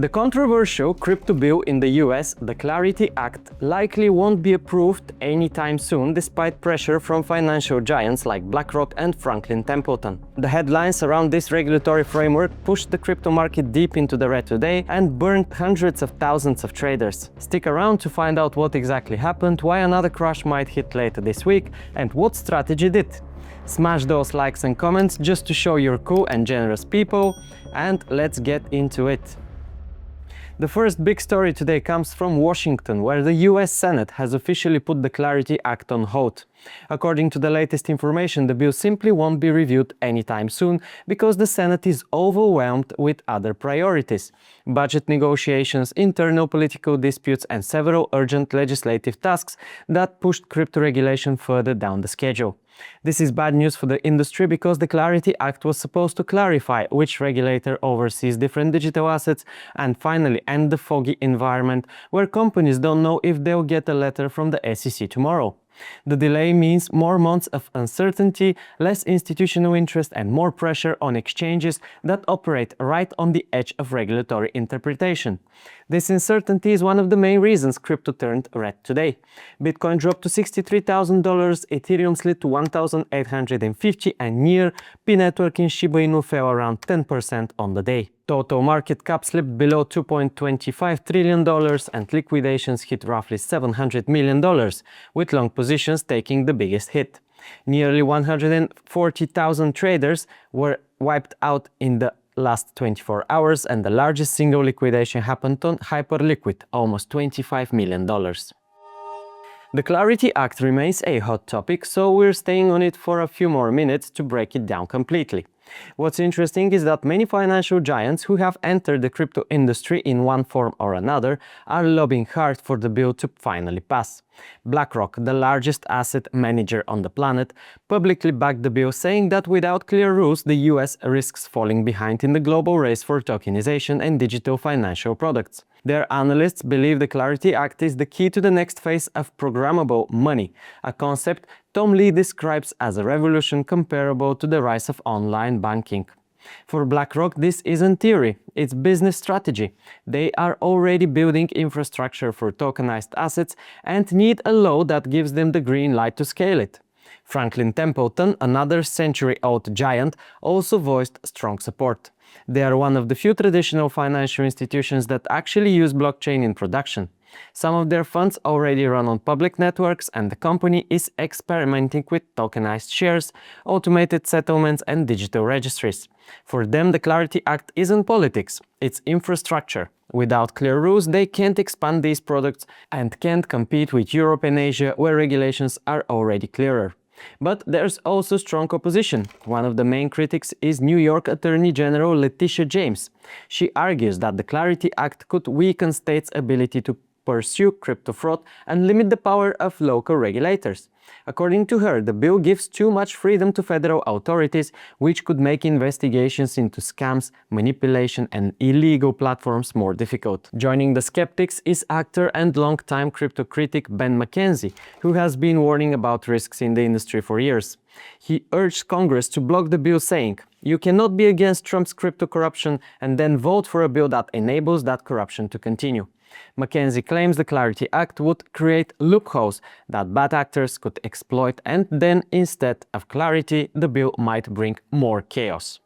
The controversial crypto bill in the US, the Clarity Act, likely won't be approved anytime soon despite pressure from financial giants like BlackRock and Franklin Templeton. The headlines around this regulatory framework pushed the crypto market deep into the red today and burned hundreds of thousands of traders. Stick around to find out what exactly happened, why another crash might hit later this week, and what strategy did. Smash those likes and comments just to show you're cool and generous people, and let's get into it. The first big story today comes from Washington, where the US Senate has officially put the Clarity Act on hold. According to the latest information, the bill simply won't be reviewed anytime soon because the Senate is overwhelmed with other priorities: budget negotiations, internal political disputes, and several urgent legislative tasks that pushed crypto regulation further down the schedule. This is bad news for the industry because the Clarity Act was supposed to clarify which regulator oversees different digital assets and finally end the foggy environment where companies don't know if they'll get a letter from the SEC tomorrow. The delay means more months of uncertainty, less institutional interest, and more pressure on exchanges that operate right on the edge of regulatory interpretation. This uncertainty is one of the main reasons crypto turned red today. Bitcoin dropped to $63,000, Ethereum slid to $1,850, and P network in Shiba Inu fell around 10% on the day. Total market cap slipped below $2.25 trillion and liquidations hit roughly $700 million, with long positions taking the biggest hit. Nearly 140,000 traders were wiped out in the last 24 hours, and the largest single liquidation happened on Hyperliquid, almost $25 million. The Clarity Act remains a hot topic, so we're staying on it for a few more minutes to break it down completely. What's interesting is that many financial giants who have entered the crypto industry in one form or another are lobbying hard for the bill to finally pass. BlackRock, the largest asset manager on the planet, publicly backed the bill, saying that without clear rules, the US risks falling behind in the global race for tokenization and digital financial products. Their analysts believe the Clarity Act is the key to the next phase of programmable money, a concept Tom Lee describes as a revolution comparable to the rise of online banking. For BlackRock, this isn't theory, it's business strategy. They are already building infrastructure for tokenized assets and need a law that gives them the green light to scale it. Franklin Templeton, another century-old giant, also voiced strong support. They are one of the few traditional financial institutions that actually use blockchain in production. Some of their funds already run on public networks, and the company is experimenting with tokenized shares, automated settlements, and digital registries. For them, the Clarity Act isn't politics, it's infrastructure. Without clear rules, they can't expand these products and can't compete with Europe and Asia, where regulations are already clearer. But there's also strong opposition. One of the main critics is New York Attorney General Letitia James. She argues that the Clarity Act could weaken states' ability to pursue crypto fraud and limit the power of local regulators. According to her, the bill gives too much freedom to federal authorities, which could make investigations into scams, manipulation, and illegal platforms more difficult. Joining the skeptics is actor and longtime crypto critic Ben McKenzie, who has been warning about risks in the industry for years. He urged Congress to block the bill, saying, "You cannot be against Trump's crypto corruption and then vote for a bill that enables that corruption to continue." McKenzie claims the Clarity Act would create loopholes that bad actors could exploit, and then instead of clarity, the bill might bring more chaos.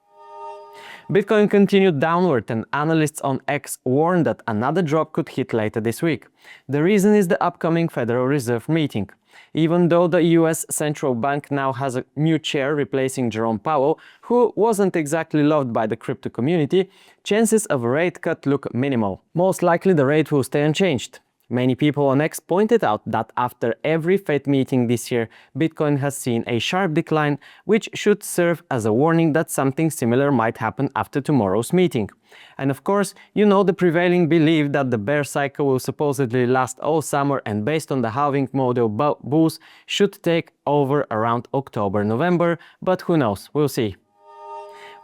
Bitcoin continued downward, and analysts on X warned that another drop could hit later this week. The reason is the upcoming Federal Reserve meeting. Even though the US Central Bank now has a new chair replacing Jerome Powell, who wasn't exactly loved by the crypto community, chances of a rate cut look minimal. Most likely the rate will stay unchanged. Many people on X pointed out that after every Fed meeting this year, Bitcoin has seen a sharp decline, which should serve as a warning that something similar might happen after tomorrow's meeting. And of course, you know the prevailing belief that the bear cycle will supposedly last all summer, and based on the halving model, bulls should take over around October-November, but who knows, we'll see.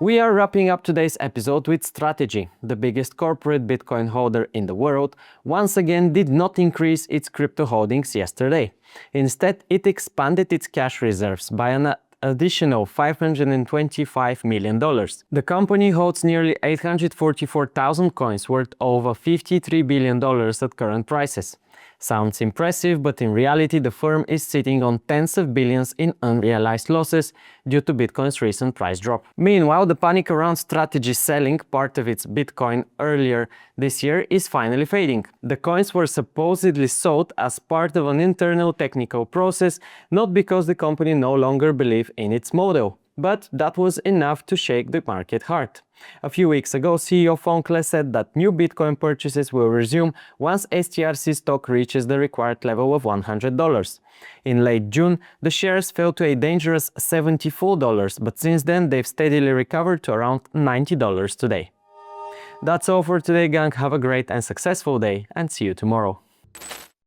We are wrapping up today's episode with Strategy. The biggest corporate Bitcoin holder in the world once again did not increase its crypto holdings yesterday. Instead, it expanded its cash reserves by an additional $525 million. The company holds nearly 844,000 coins worth over $53 billion at current prices. Sounds impressive, but in reality the firm is sitting on tens of billions in unrealized losses due to Bitcoin's recent price drop. Meanwhile, the panic around strategy selling part of its Bitcoin earlier this year is finally fading. The coins were supposedly sold as part of an internal technical process, not because the company no longer believed in its model. But that was enough to shake the market hard. A few weeks ago, CEO Fonkle said that new Bitcoin purchases will resume once STRC stock reaches the required level of $100. In late June, the shares fell to a dangerous $74, but since then they've steadily recovered to around $90 today. That's all for today, gang. Have a great and successful day, and see you tomorrow.